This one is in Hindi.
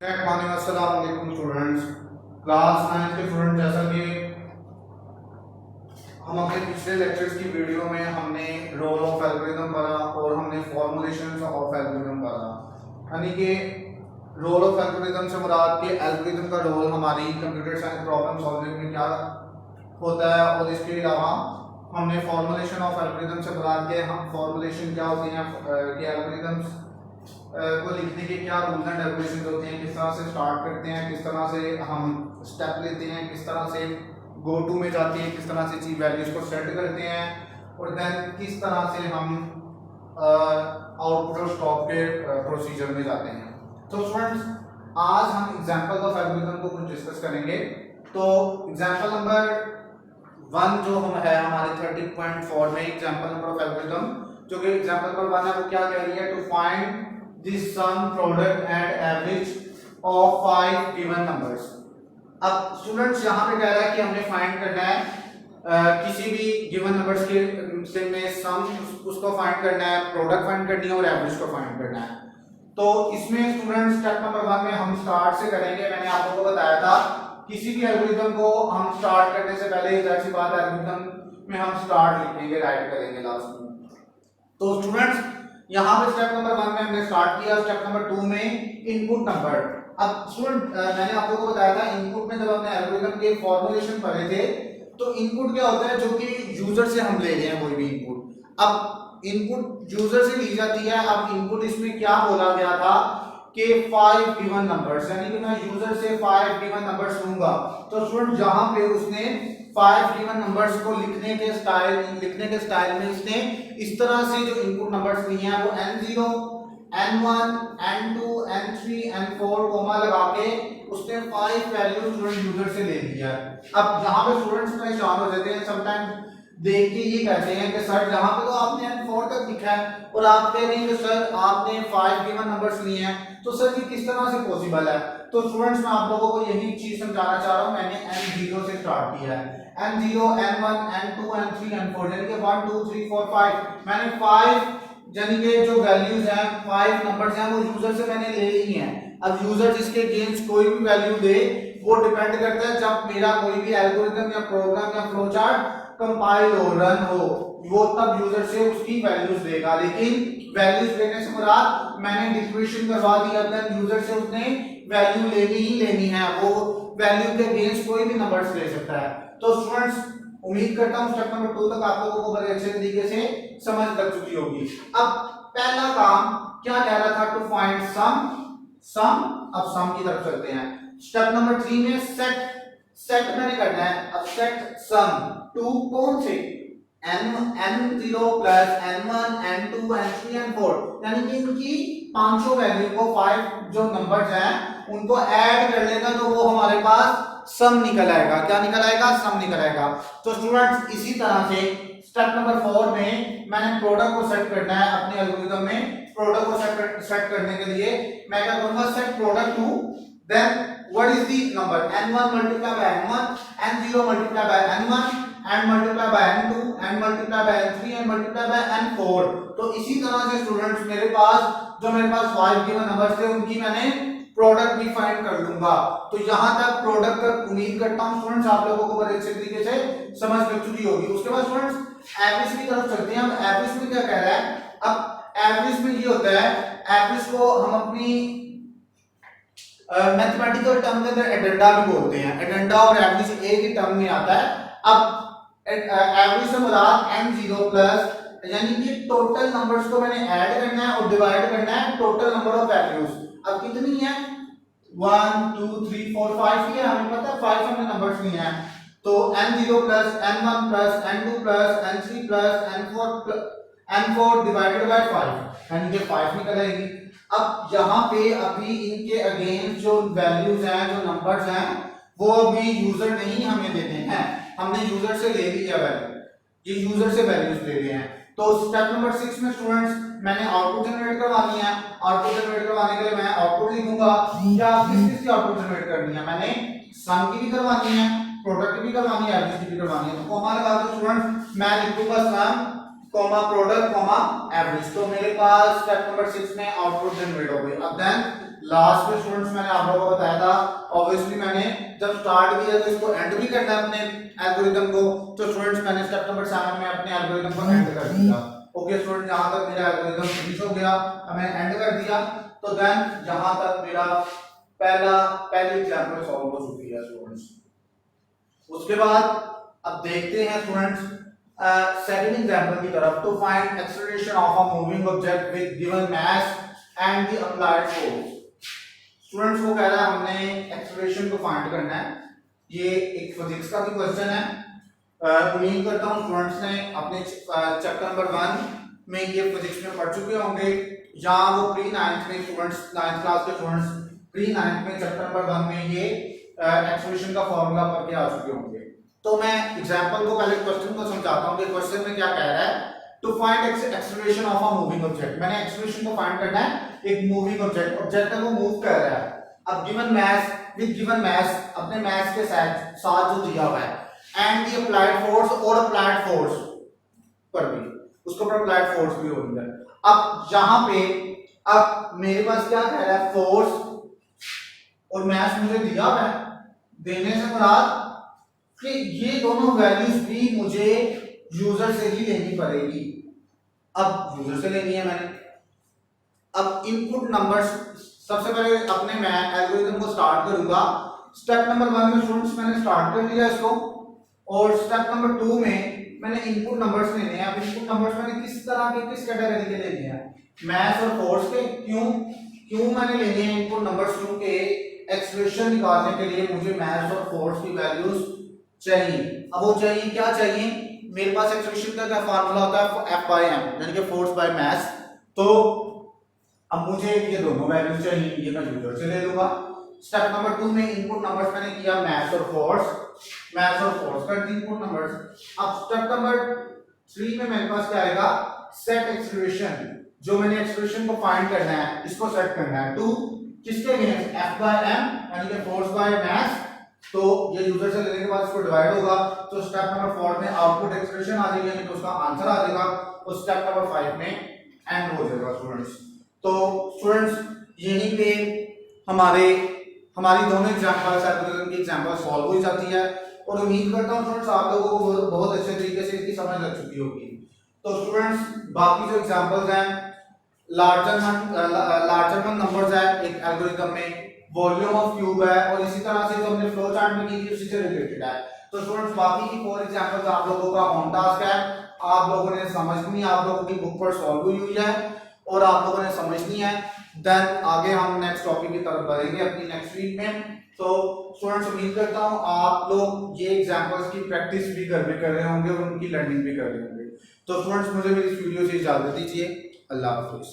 अस्सलाम वालेकुम स्टूडेंट्स। क्लास 9 के स्टूडेंट, जैसा कि हम अपने पिछले लेक्चर्स की वीडियो में हमने रोल ऑफ एल्गोरिथम पढ़ा और हमने फॉर्मुलेशंस ऑफ एल्गोरिथम पढ़ा। यानी कि रोल ऑफ एल्गोरिथम से मुराद कि एल्गोरिथम का रोल हमारी कंप्यूटर साइंस प्रॉब्लम सॉल्विंग में क्या होता है, और इसके अलावा हमने फॉर्मुलेशन ऑफ एल्गोरिथम से मुराद के हम फॉर्मुलेशन क्या होती हैं कि एल्गोरिथम्स को लिखने के क्या रूल्स एंड रेगुलेशन होते हैं, किस तरह से स्टार्ट करते हैं, किस तरह से हम स्टेप लेते हैं, किस तरह से गो टू में जाते हैं, किस तरह से चीज वैल्यूज को सेट करते हैं, और देन किस तरह से हम आउटपुट और स्टॉप के प्रोसीजर में जाते हैं। तो स्टूडेंट्स, आज हम एग्जांपल ऑफ एल्गोरिथम को कुछ डिस्कस करेंगे। तो एग्जांपल नंबर 1 जो हम है हमारे 30.4 में एग्जांपल नंबर ऑफ एल्गोरिथम, जो कि एग्जांपल नंबर 1 है, वो क्या कह रही है? To find the sum product and average of 5 given numbers। अब स्टूडेंट्स यहाँ पे कह रहा है कि हमने फाइंड करना है किसी भी गिवन नंबर्स के से में सम उसको फाइंड करना है, प्रोडक्ट फाइंड करनी है और एवरेज को फाइंड करना है। तो इसमें स्टूडेंट्स स्टेप नंबर 1 में हम स्टार्ट से करेंगे। मैंने आप लोगों को बताया था किसी भी एल्गोरिथम को हम स्टार्ट करने से पहले जैसी बात एल्गोरिथम में हम स्टार्ट लिखेंगे, राइट करेंगे लास्ट में। तो स्टूडेंट्स यहाँ पे स्टेप नंबर 1 में हमने स्टार्ट किया, स्टेप नंबर 2 में इनपुट नंबर। अब स्टूडेंट मैंने आप लोगों को बताया था इनपुट में जब हमने एल्गोरिथम के फॉर्मुलेशन पढ़े थे, तो इनपुट क्या होता है? जो कि यूजर से हम ले रहे हैं कोई भी इनपुट। अब इनपुट यूजर से ली जाती है। अब इनपुट इसमें क्या बोला गया था कि 5 गिवन नंबर्स, यानी कि मैं यूजर से 5 गिवन नंबर्स लूंगा। तो स्टूडेंट जहां पे उसने 5 गिवन नंबर्स को लिखने के स्टाइल में उसने इस तरह से जो इनपुट नंबर्स लिए हैं वो n0, n1, n2, n3, n4 coma लगा के उसने 5 वैल्यू स्टूडेंट यूजर से ले लिया। अब जहां पे स्टूडेंट्स परेशान हो जाते हैं, समटाइम्स देख के ये कहते हैं कि सर जहां पे तो आपने n4 तक लिखा है और आप कह रहे हैं कि सर आपने 5 गिवन नंबर्स लिए हैं, तो सर ये किस तरह से पॉसिबल है? तो स्टूडेंट्स मैं आप लोगों को यही चीज समझाना चाह रहा हूं। मैंने n0 से स्टार्ट किया है, n0, n1, n2, n3, n4, यानी कि 1 2 3 4 5। मैंने 5 यानी कि जो वैल्यूज हैं 5 नंबर्स हैं वो यूजर से मैंने ले ली हैं। अब यूजर जिसके अगेंस्ट कोई भी वैल्यू दे वो डिपेंड करता है जब मेरा कोई भी एल्गोरिथम या प्रोग्राम या फ्लो चार्ट कंपाइल हो, रन हो, वो तब यूजर से उसकी वैल्यूज देगा। लेकिन वैल्यूज देने से मुराद मैंने डिक्लेरेशन करवा दिया, देन यूजर से उसने वैल्यू लेनी ही लेनी है, वो वैल्यू के अगेंस्ट कोई भी नंबर्स ले सकता है। तो स्टूडेंट्स उम्मीद करता हूं स्टेप नंबर 2 तक आप लोगों को बड़े अच्छे तरीके से समझ लग चुकी होगी। अब पहला काम क्या कह रहा था? To find sum. अब सम की तरफ चलते हैं। स्टेप नंबर 3 में सेट मैंने करना है। अब सेट सम टू कौन से? n0 plus n1, n2, n3, n4, यानी कि इनकी 500 वैल्यू को 5 जो नंबर्स हैं उनको ऐड कर लेगा तो वो हमारे पास सम निकल आएगा। क्या निकल आएगा? सम निकल आएगा। तो स्टूडेंट्स इसी तरह से स्टेप नंबर 4 में मैंने प्रोडक्ट को सेट करना है। अपने एल्गोरिथम में प्रोडक्ट को सेट करने के लिए मैं क्या करूंगा? Set product to, then what is the number? n1 multiply by n1, n0 multiply by n1, n multiply by n2, n multiply by n3, n multiply by n4। तो इसी तरह से स्टूडेंट्स मेरे पास 5 गिवन नंबर्स थे उनकी मैंने प्रोडक्ट भी फाइंड कर लूंगा। तो यहां तक प्रोडक्ट तक उम्मीद करता हूं स्टूडेंट्स आप लोगों को बड़े अच्छे तरीके से समझ लग चुकी होगी। उसके बाद स्टूडेंट्स एवरेज की तरफ चलते हैं। अब एवरेज में क्या कह रहा है? अब एवरेज में ये होता है, एवरेज को हम अपनी मैथमेटिकल टर्म के अंदर एडेंडा भी बोलते हैं। एडेंडा और एवरेज एक ही टर्म में आता है। अब एवरेज से मुराद n0 प्लस, यानी कि टोटल नंबर्स को मैंने ऐड करना है और डिवाइड करना है टोटल नंबर ऑफ वैल्यूज। अब कितनी है? 1 2 3 4 5 ही है, हमें पता है 5 हमने नंबर्स लिए हैं। तो n0 plus n1 plus n2 plus n3 plus n4 divided by 5, यानी कि 5 निकल आएगी। अब यहाँ पे अभी इनके अगेंस्ट जो वैल्यूज हैं, जो नंबर्स हैं, वो अभी यूजर नहीं हमें देने हैं, हमने यूजर से ले लिया वैल्यू, ये यूजर से वैल्यूज ले रहे हैं। तो स्टेप नंबर 6 में स्टूडेंट्स मैंने आउटपुट जनरेट करवानी है। आउटपुट जनरेट करवाने के लिए मैं आउटपुट लिखूंगा। क्या किस की आउटपुट जनरेट करनी है? मैंने सम की भी करवानी है, प्रोडक्ट की भी करवानी है, एवरेज की भी करवानी है। तो कोमा लगा दो स्टूडेंट्स, मैं लिखूंगा सम कॉमा प्रोडक्ट कॉमा एवरेज। तो मेरे पास स्टेप नंबर 6 में आउटपुट जनरेट हो गई। अब देन लास्ट में स्टूडेंट्स मैंने आप लोगों को बताया था, ऑब्वियसली मैंने जब स्टार्ट किया तो इसको एंड भी करना है अपने एल्गोरिथम को। तो स्टूडेंट्स मैंने स्टेप नंबर 7 में अपने एल्गोरिथम को एंड कर दिया। ओके स्टूडेंट, यहां तक मेरा एल्गोरिथम फिनिश हो गया, मैंने एंड कर दिया। तो देन यहां तक मेरा पहली एग्जांपल सॉल्व हो चुकी है स्टूडेंट्स। उसके बाद अब देखते हैं स्टूडेंट्स सेकंड एग्जांपल की तरफ। To find acceleration of a moving object with given mass and the applied force. Students को कह रहा है हमने एक्सेलरेशन को फाइंड करना है। ये एक फिजिक्स का भी क्वेश्चन है। उम्मीद करता हूं स्टूडेंट्स ने अपने चैप्टर नंबर 1 में ये फिजिक्स में पढ़ चुके होंगे, या वो प्री 9th में स्टूडेंट्स 9th क्लास के स्टूडेंट्स प्री 9th में चैप्टर नंबर 1 में ये एक्सेलरेशन का फॉर्मूला पढ़ के आ चुके होंगे। तो मैं एग्जांपल को पहले क्वेश्चन को समझाता हूं कि क्वेश्चन में क्या कह रहा है। To find acceleration of a moving object, मैंने एक्सेलरेशन को फाइंड करना है एक मूविंग ऑब्जेक्ट है वो मूव कर रहा है। अब गिवन मास विद गिवन मास, अपने मास के साथ जो दिया हुआ है, एंड द अप्लाइड फोर्स और अप्लाइड फोर्स पर भी, उसके ऊपर अप्लाइड फोर्स भी होगी। अब यहां पे अब मेरे पास क्या कह रहा है, फोर्स और मास मुझे दिया हुआ है। देने से मुराद कि ये दोनों वैल्यूज भी मुझे यूजर से ही लेनी पड़ेगी। अब यूजर से लेनी है मैंने। अब इनपुट नंबर्स, सबसे पहले अपने मैं एल्गोरिथम को स्टार्ट करूंगा। स्टेप नंबर 1 में स्टूडेंट्स मैंने स्टार्ट कर लिया इसको, और स्टेप नंबर 2 में मैंने इनपुट नंबर्स लेने हैं। अब इनपुट नंबर्स मैंने किस तरह के, किस कैटेगरी के लेने हैं, मास और फोर्स के। क्यों मैंने लेने हैं इनपुट नंबर्स? क्योंकि एक्सेलरेशन निकालने के लिए मुझे मास और फोर्स की वैल्यूज चाहिए। अब वो चाहिए, क्या चाहिए, मेरे पास एक्सेलरेशन का क्या फार्मूला होता है, F/m, यानी कि फोर्स बाय मास। तो अब मुझे ये दोनों वैल्यूज चाहिए, ये मैं यूजर से ले लूंगा। स्टेप नंबर 2 में इनपुट नंबर्स मैंने किया मास और फोर्स कर दी इनपुट नंबर्स। अब स्टेप नंबर 3 में मेरे पास क्या आएगा, सेट एक्सेलरेशन। जो मैंने एक्सेलरेशन को फाइंड करना है, इसको सेट करना है टू किसके अगेंस्ट, F/m, यानी कि फोर्स बाय मास। तो ये यूजर से लेने के बाद इसको डिवाइड होगा। तो स्टेप नंबर 4 में आउटपुट एक्सप्रेशन आ जाएगी, यानी कि उसका आंसर आ जाएगा। और स्टेप नंबर 5 में एंड हो जाएगा स्टूडेंट्स। तो स्टूडेंट्स यहीं पे हमारी दोनों एग्जांपल्स एल्गोरिथम की एग्जांपल सॉल्व हो जाती है। और उम्मीद करता हूं स्टूडेंट्स आप लोगों को बहुत अच्छे तरीके से इसकी समझ लग चुकी होगी। तो स्टूडेंट्स बाकी जो एग्जांपल्स हैं, लार्जर वन नंबर्स है एक एल्गोरिथम में, वॉल्यूम ऑफ क्यूब है, और इसी तरह से जो हमने फ्लो चार्ट में की थी उसी से रिलेटेड है। तो स्टूडेंट्स बाकी की 4 एग्जांपल्स आप लोगों का होम टास्क है, आप लोगों ने समझनी, आप लोगों की बुक पर सॉल्व हुई है और आप लोगों ने समझनी है। देन आगे हम नेक्स्ट टॉपिक की तरफ बढ़ेंगे अपनी नेक्स्ट वीक में। तो स्टूडेंट्स उम्मीद करता हूं आप लोग ये एग्जांपल्स की प्रैक्टिस भी घर में कर रहे होंगे और उनकी लर्निंग भी कर रहे होंगे। तो स्टूडेंट्स मुझे मेरी इस वीडियो से इजाजत दीजिए। अल्लाह हाफिज।